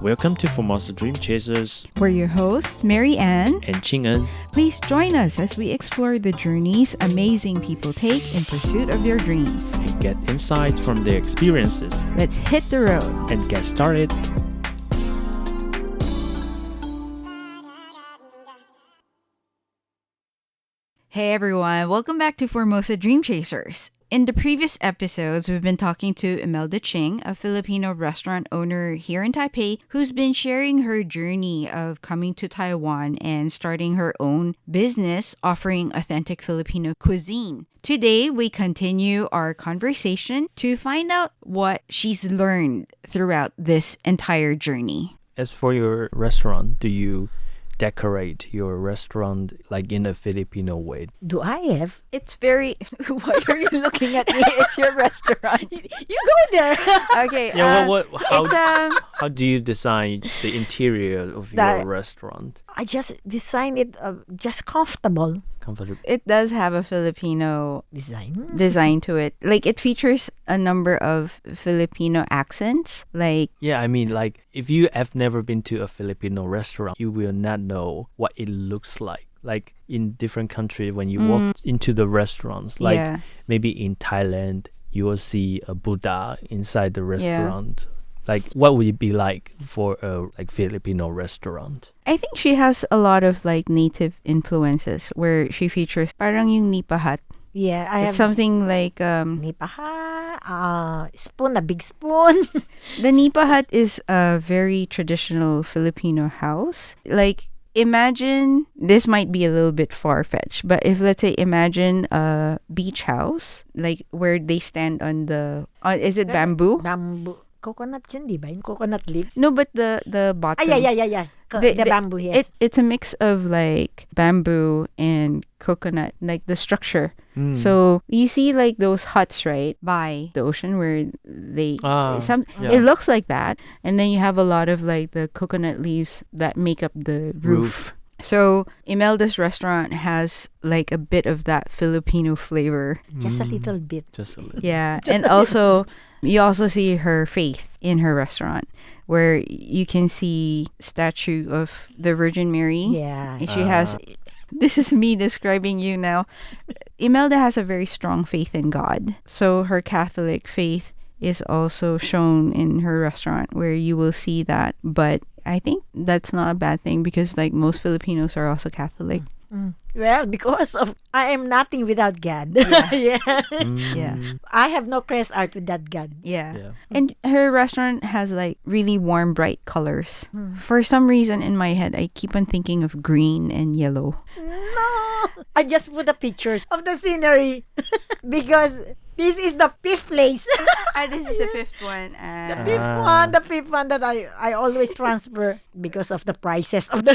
Welcome to Formosa Dream Chasers. We're your hosts, Mary Anne and Ching-en. Please join us as we explore the journeys amazing people take in pursuit of their dreams. And get insights from their experiences. Let's hit the road. And get started. Hey everyone, welcome back to Formosa Dream Chasers. In the previous episodes, we've been talking to Imelda Ching, a Filipino restaurant owner here in Taipei, who's been sharing her journey of coming to Taiwan and starting her own business offering authentic Filipino cuisine. Today, we continue our conversation to find out what she's learned throughout this entire journey. As for your restaurant, do you decorate your restaurant like in a Filipino way? Do I have? It's very... Why are you looking at me? It's your restaurant. You go there. Okay. How do you design the interior of your restaurant? I just design it just comfortable. It does have a Filipino design to it. Like, it features a number of Filipino accents. Like, yeah, I mean, like, if you have never been to a Filipino restaurant, you will not know what it looks like. Like, in different countries, when you walk into the restaurants, like maybe in Thailand, you will see a Buddha inside the restaurant. Like, what would it be like for a Filipino restaurant? I think she has a lot of like native influences where she features parang yung nipahat. Yeah, I have something like nipahat, spoon, a big spoon. The nipahat is a very traditional Filipino house. Like, imagine, this might be a little bit far-fetched, but if, let's say, imagine a beach house, like where they stand on the, is it bamboo? Bamboo. Coconut yun, di ba? Yung coconut leaves. No, but the bottom. Yeah. The bamboo, yes. It's a mix of like bamboo and coconut, like the structure. So you see like those huts, right, by the ocean where they it looks like that, and then you have a lot of like the coconut leaves that make up the roof. So Imelda's restaurant has like a bit of that Filipino flavor. Just a little bit. Yeah. And also, you also see her faith in her restaurant, where you can see statue of the Virgin Mary. Yeah. And she has, this is me describing you now. Imelda has a very strong faith in God. So her Catholic faith is also shown in her restaurant, where you will see that. But I think that's not a bad thing, because like most Filipinos are also Catholic. Well, because of I am nothing without God. Yeah. I have no crest art without God. Yeah. And her restaurant has like really warm, bright colors. For some reason in my head, I keep on thinking of green and yellow. No, I just put the pictures of the scenery because this is the fifth place. This is the fifth one. The fifth one that I always transfer because of the prices of the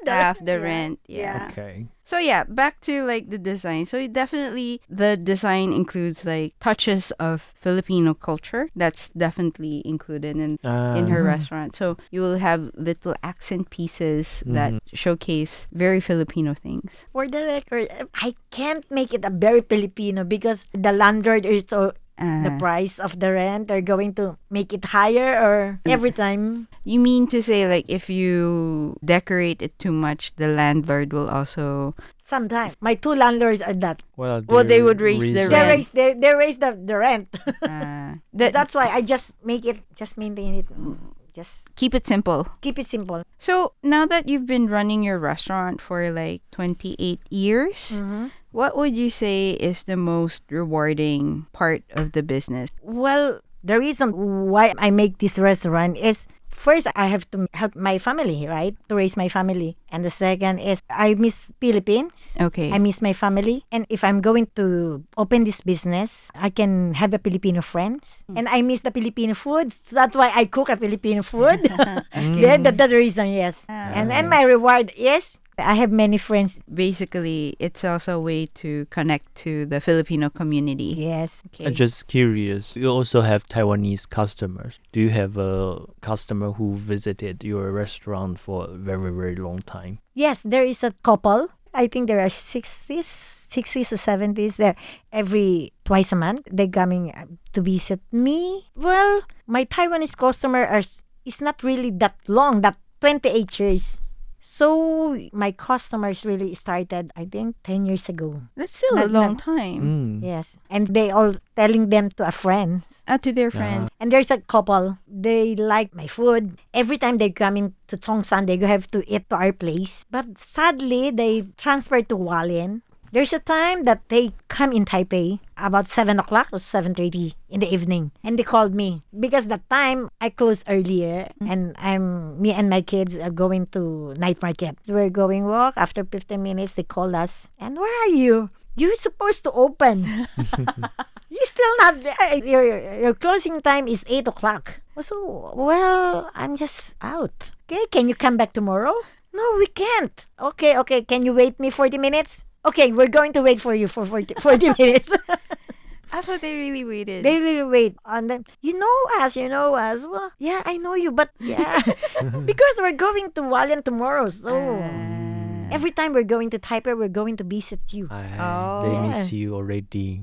half the rent. Yeah. Okay. So yeah, back to like the design. So definitely the design includes like touches of Filipino culture. That's definitely included in her restaurant. So you will have little accent pieces that showcase very Filipino things. For the record, I can't make it a very Filipino because the landlord is so the price of the rent are going to make it higher, or every time. You mean to say like if you decorate it too much, the landlord will also... Sometimes. My two landlords are that. Well, they would raise the rent. They raise the rent. That's why I just maintain it. Just keep it simple. Keep it simple. So now that you've been running your restaurant for like 28 years, what would you say is the most rewarding part of the business? Well, the reason why I make this restaurant is, first, I have to help my family, right? To raise my family. And the second is, I miss Philippines. Okay. I miss my family. And if I'm going to open this business, I can have a Filipino friends. And I miss the Filipino food. So that's why I cook a Filipino food. That's the reason, yes. And my reward is, I have many friends. Basically, it's also a way to connect to the Filipino community. Yes. Okay. I'm just curious, you also have Taiwanese customers. Do you have a customer who visited your restaurant for a very, very long time? Yes, there is a couple. I think there are 60s or 70s there. Every twice a month, they're coming to visit me. Well, my Taiwanese customers are it's not really that long, that 28 years. So my customers really started, I think, 10 years ago. That's still a long time. Yes. And they all telling them to a friend. To their friends. And there's a couple, they like my food. Every time they come into Chongsan, they have to eat to our place. But sadly, they transferred to Hualien. There's a time that they come in Taipei about 7 o'clock or 7:30 in the evening. And they called me because that time I closed earlier and me and my kids are going to night market. We're going walk. After 15 minutes, they call us. And where are you? You're supposed to open. You still not there. Your closing time is 8 o'clock. So, well, I'm just out. Okay, can you come back tomorrow? No, we can't. Okay. Can you wait me 40 minutes? Okay, we're going to wait for you for 40 minutes. So they really waited. They really wait. And then, you know us. Well, yeah, I know you, but yeah. Because we're going to Hualien tomorrow. So every time we're going to Taipei, we're going to visit you. They miss you already.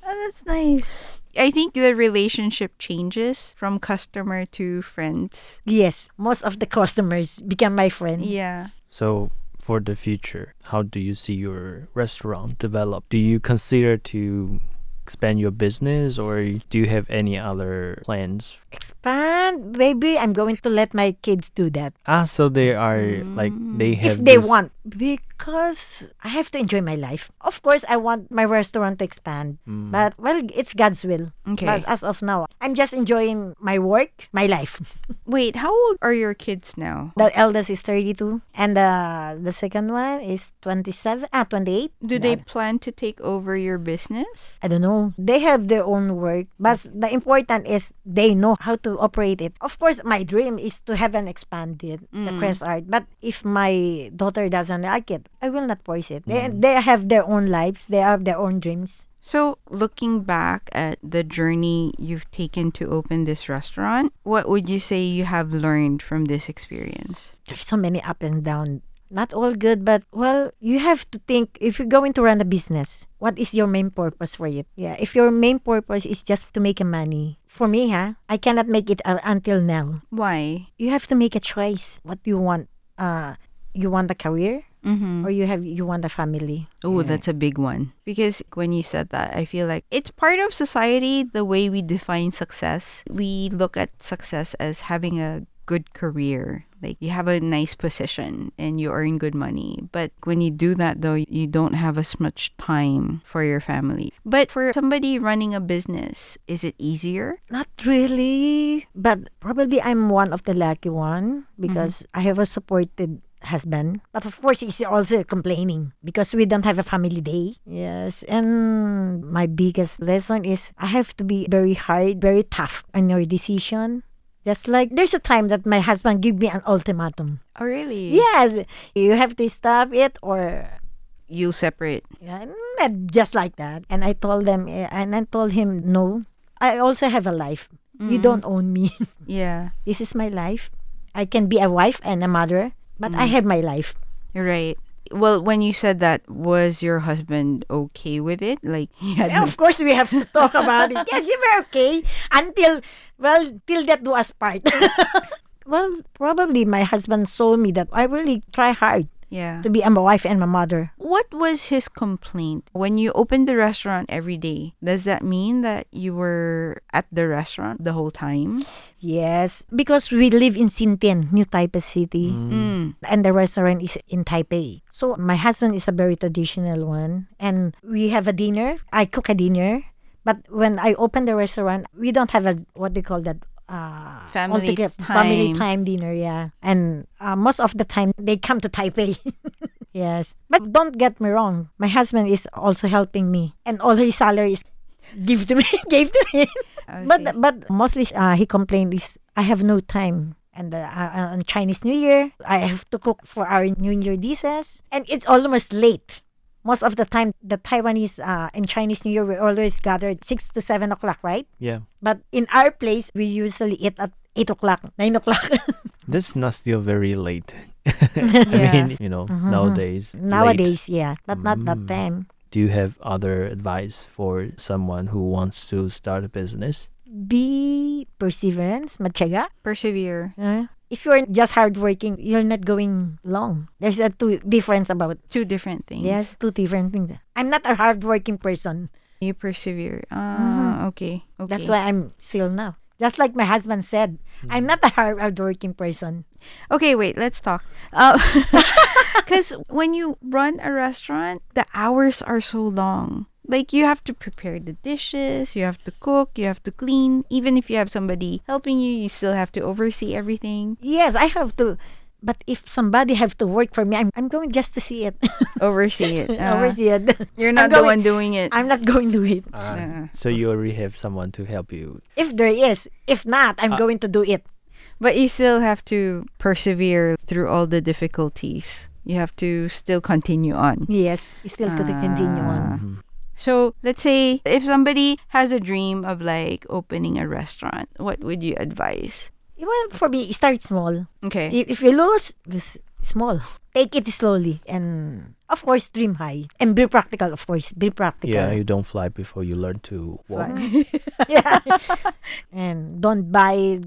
That's nice. I think the relationship changes from customer to friends. Yes, most of the customers become my friend. Yeah. So for the future, how do you see your restaurant develop? Do you consider to expand your business, or do you have any other plans? Expand? Maybe I'm going to let my kids do that. So they are like they have if they this- want, because I have to enjoy my life. Of course, I want my restaurant to expand, but well, it's God's will. Okay. But as of now, I'm just enjoying my work, my life. Wait, how old are your kids now? The eldest is 32, and the second one is 28. Do they plan to take over your business? I don't know. They have their own work, but the important is they know how to operate it. Of course, my dream is to have an expanded the Crest Art. But if my daughter doesn't like it, I will not force it. They have their own lives. They have their own dreams. So, looking back at the journey you've taken to open this restaurant, what would you say you have learned from this experience? There's so many up and down. Not all good, but well, you have to think, if you're going to run a business, what is your main purpose for it? Yeah, if your main purpose is just to make a money, for me, I cannot make it until now. Why? You have to make a choice. What do you want? You want a career? Or you want a family? Oh, that's a big one. Because when you said that, I feel like it's part of society, the way we define success. We look at success as having a good career. Like, you have a nice position and you earn good money. But when you do that, though, you don't have as much time for your family. But for somebody running a business, is it easier? Not really. But probably I'm one of the lucky one because I have a supported husband. But of course, he's also complaining because we don't have a family day. Yes. And my biggest lesson is I have to be very hard, very tough on your decision. Just like there's a time that my husband gave me an ultimatum. Oh, really? Yes. You have to stop it or You separate. yeah, not just like that. And I told them, and I told him, no, I also have a life. You don't own me. Yeah. This is my life. I can be a wife and a mother, but I have my life. You're right. Well, when you said that, was your husband okay with it? Like, he had Of course, we have to talk about it. Yes, you were okay till that do us part. Well, probably my husband told me that I really try hard yeah. to be a wife and a mother. What was his complaint? When you opened the restaurant every day, does that mean that you were at the restaurant the whole time? Yes, because we live in Xintian, New Taipei City, and the restaurant is in Taipei. So my husband is a very traditional one, and we have a dinner. I cook a dinner, but when I open the restaurant, we don't have a what they call that. Family family time. time dinner, yeah. And most of the time, they come to Taipei. Yes. But don't get me wrong. My husband is also helping me. And all his salary is gave to me. I see. But mostly he complained is, I have no time. And on Chinese New Year, I have to cook for our New Year dishes. And it's almost late. Most of the time, the Taiwanese in Chinese New Year, we always gather 6 to 7 o'clock, right? Yeah. But in our place, we usually eat at 8 o'clock, 9 o'clock. That's not still very late. I mean, nowadays. Nowadays, yeah. But not that time. Do you have other advice for someone who wants to start a business? be perseverance, matyaga. Persevere. If you're just hardworking, you're not going long. There's a difference about. Two different things. Yes, two different things. I'm not a hardworking person. You persevere. Okay. That's why I'm still now. Just like my husband said, I'm not a hardworking person. Okay, wait, let's talk. Because when you run a restaurant, the hours are so long. Like, you have to prepare the dishes, you have to cook, you have to clean. Even if you have somebody helping you, you still have to oversee everything. Yes, I have to. But if somebody have to work for me, I'm going just to see it. Oversee it. Oversee it. You're not the one doing it. I'm not going to do it. So you already have someone to help you. If there is. If not, I'm going to do it. But you still have to persevere through all the difficulties. You have to still continue on. Yes, still to continue on. So let's say if somebody has a dream of like opening a restaurant, what would you advise? Well, for me, start small. Okay. If you lose small. Take it slowly. And, of course, dream high. And be practical, of course. Be practical. Yeah, you don't fly before you learn to walk. Yeah. And don't buy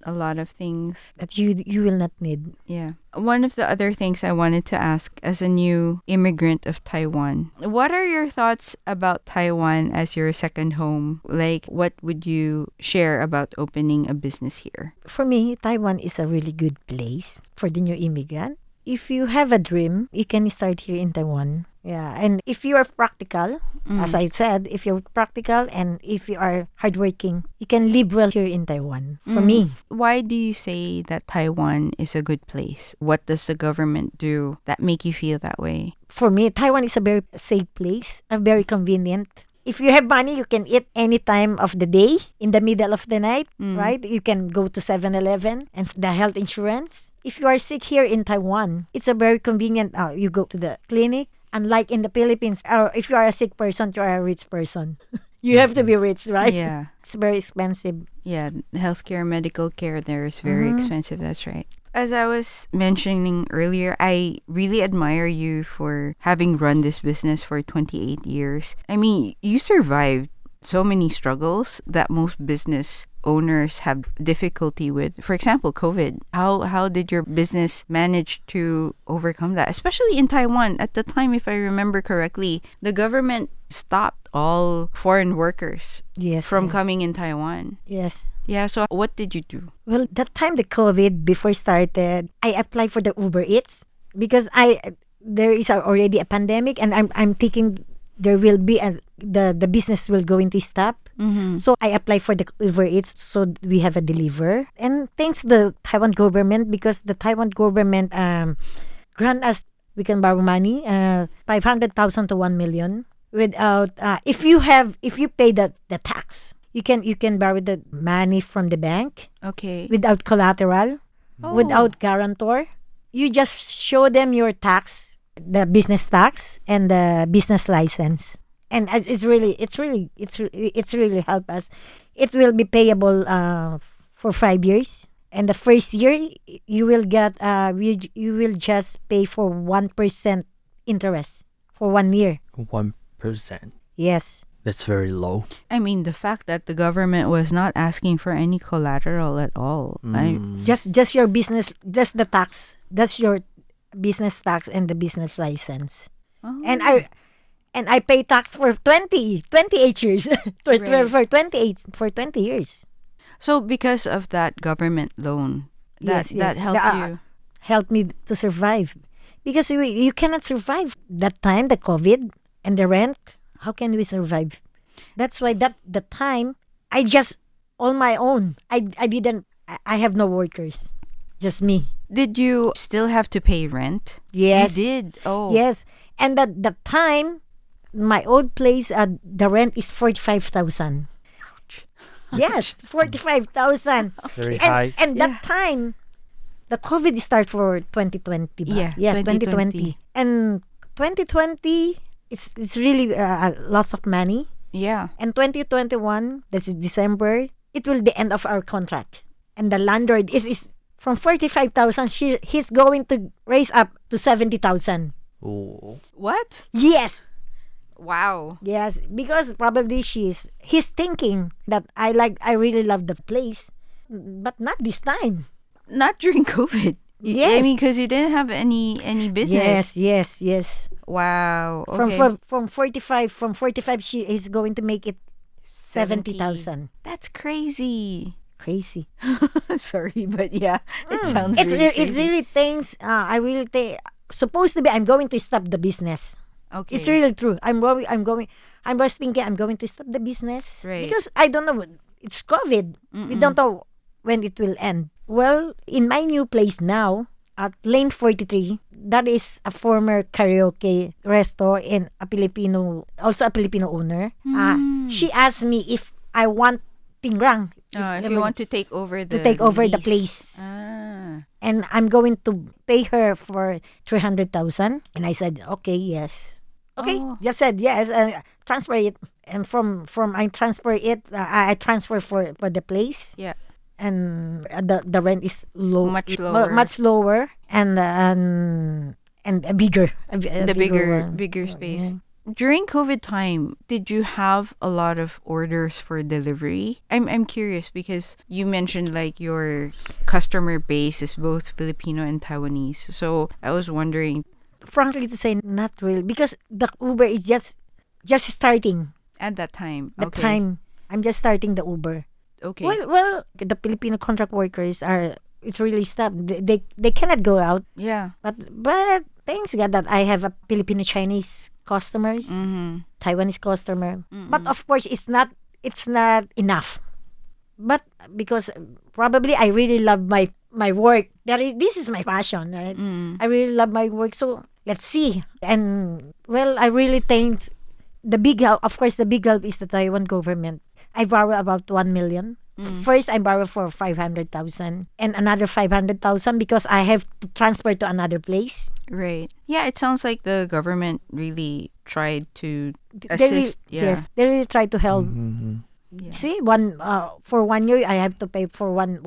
a lot of things that you will not need. Yeah. One of the other things I wanted to ask as a new immigrant of Taiwan, what are your thoughts about Taiwan as your second home? Like, what would you share about opening a business here? For me, Taiwan is a really good place for the new immigrant. If you have a dream, you can start here in Taiwan. Yeah, and if you are practical, as I said, if you're practical and if you are hardworking, you can live well here in Taiwan. For me. Why do you say that Taiwan is a good place? What does the government do that make you feel that way? For me, Taiwan is a very safe place, a very convenient. If you have money, you can eat any time of the day, in the middle of the night, right? You can go to 7-Eleven and the health insurance. If you are sick here in Taiwan, it's a very convenient. You go to the clinic. Unlike in the Philippines, if you are a sick person, you are a rich person. You have to be rich, right? Yeah. It's very expensive. Yeah, healthcare, medical care there is very expensive. That's right. As I was mentioning earlier, I really admire you for having run this business for 28 years. I mean, you survived so many struggles that most business owners have difficulty with. For example, COVID. How did your business manage to overcome that? Especially in Taiwan. At the time, if I remember correctly, the government stopped all foreign workers from coming in Taiwan. Yes. Yeah, so what did you do? Well, that time the COVID before started, I applied for the Uber Eats because there is already a pandemic and I'm thinking there will be the business will going to stop. So I applied for the Uber Eats so we have a deliver. And thanks to the Taiwan government because the Taiwan government grant us, we can borrow money, 500,000 to 1 million without, if you pay the tax, you can borrow the money from the bank. Okay. Without collateral, without guarantor. You just show them your tax, the business tax and the business license. And as it's really helped us. It will be payable for 5 years. And the first year you will get you will just pay for 1% interest for 1 year. 1%. Yes. That's very low. I mean, the fact that the government was not asking for any collateral at all. Just your business, just the tax. That's your business tax and the business license. Oh. And I pay tax for 28 years. for 20 years. So because of that government loan, that helped you? Helped me to survive. Because you cannot survive that time, the COVID and the rent. How can we survive? That's why the time, I just, on my own, I have no workers. Just me. Did you still have to pay rent? Yes. You did? Oh. Yes. And the time, my old place, the rent is 45,000. Ouch. Yes, 45,000. Very high. And that time, the COVID started for 2020. Yeah, yes, 2020. 2020. And 2020, it's really a loss of money. Yeah. And 2021, this is December, it will the end of our contract. And the landlord is from 45,000, he's going to raise up to 70,000. Oh. What? Yes. Wow. Yes, because probably he's thinking that I really love the place, but not this time. Not during COVID. Yes. I mean, because you didn't have any business. Yes. Wow. Okay. From 45 she is going to make it 70,000. That's crazy. Crazy. Sorry, but yeah, it sounds really crazy. It's really things. I really think supposed to be. I'm going to stop the business. Okay. It's really true. I was thinking I'm going to stop the business, right? Because I don't know. It's COVID. We don't know when it will end. Well, in my new place now at Lane 43, that is a former karaoke restaurant and also a Filipino owner. She asked me if I want tingrang. If you want to take over the the place. And I'm going to pay her for 300,000. And I said, okay, yes. Okay, just said yes. Transfer it. And from I transfer it, I transfer for the place. Yeah. And the rent is much lower, and a bigger, bigger space. Yeah. During COVID time, did you have a lot of orders for delivery? I'm curious because you mentioned like your customer base is both Filipino and Taiwanese. So I was wondering. Frankly to say, not really, because the Uber is just starting at that time. I'm just starting the Uber. Okay. Well, the Filipino contract workers it's really stopped. They cannot go out. Yeah. But thanks God that I have a Filipino Chinese customers, Taiwanese customer. But of course, it's not enough. But because probably I really love my work. This is my passion, right? I really love my work. So let's see. And well, I really think the big help. Of course, the big help is the Taiwan government. I borrow about 1 million. First, I borrow for 500,000 and another 500,000 because I have to transfer to another place. Right. Yeah, it sounds like the government really tried to assist. Yes, they really tried to help. Yeah. See, for 1 year I have to pay for 1%.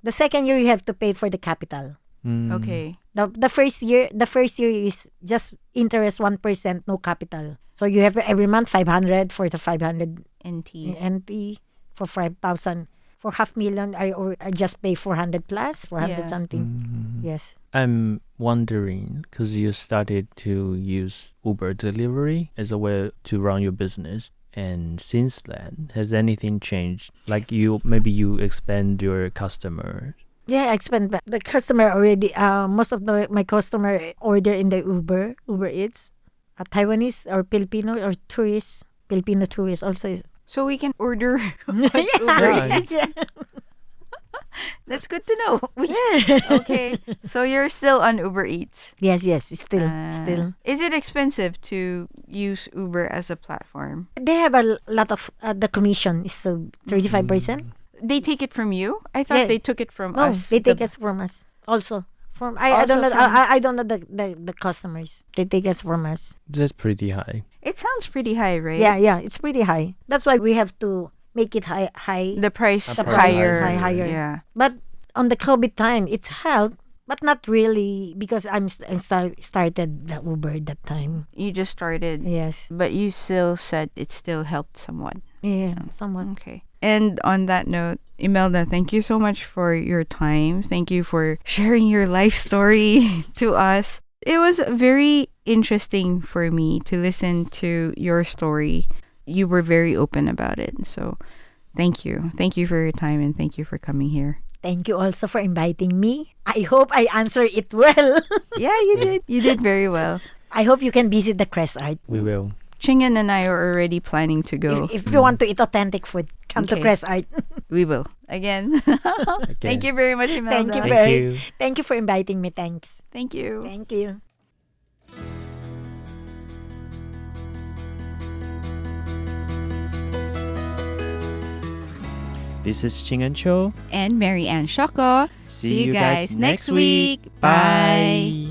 The second year you have to pay for the capital. Okay. The first year is just interest 1%, no capital. So you have every month 500 for the 500 NT for 5,000. For 500,000 I just pay 400 plus 400 something. Yes. I'm wondering because you started to use Uber delivery as a way to run your business. And since then, has anything changed? Like maybe you expand your customers. Yeah, I expand the customer already. Most of my customer order in the Uber Eats. Taiwanese or Filipino or tourists, Filipino tourists also. So we can order Uber Eats. That's good to know. Okay, so you're still on Uber Eats. Yes, still. Is it expensive to use Uber as a platform? They have a lot of the commission is 35%. They take it from you? I thought they took it from us. They take us from us also. I don't know. I don't know the customers. They take us from us. That's pretty high. It sounds pretty high, right? Yeah, it's pretty high. That's why we have to make it high. The price higher. Higher. Yeah. But on the COVID time, it's helped, but not really because I started the Uber that time. You just started. Yes. But you still said it still helped somewhat. Yeah, somewhat. Okay. And on that note, Imelda, thank you so much for your time. Thank you for sharing your life story to us. It was very interesting for me to listen to your story. You were very open about it. So thank you. Thank you for your time and thank you for coming here. Thank you also for inviting me. I hope I answer it well. Yeah, you did. You did very well. I hope you can visit the Crest Art. We will. Ching-en and I are already planning to go. If you want to eat authentic food, come to Crest Art. We will. Again. Thank you very much, Imelda. Thank you for inviting me. Thanks. Thank you. Thank you. This is Ching and Cho and Mary Ann Shoko. See you guys next week. Bye.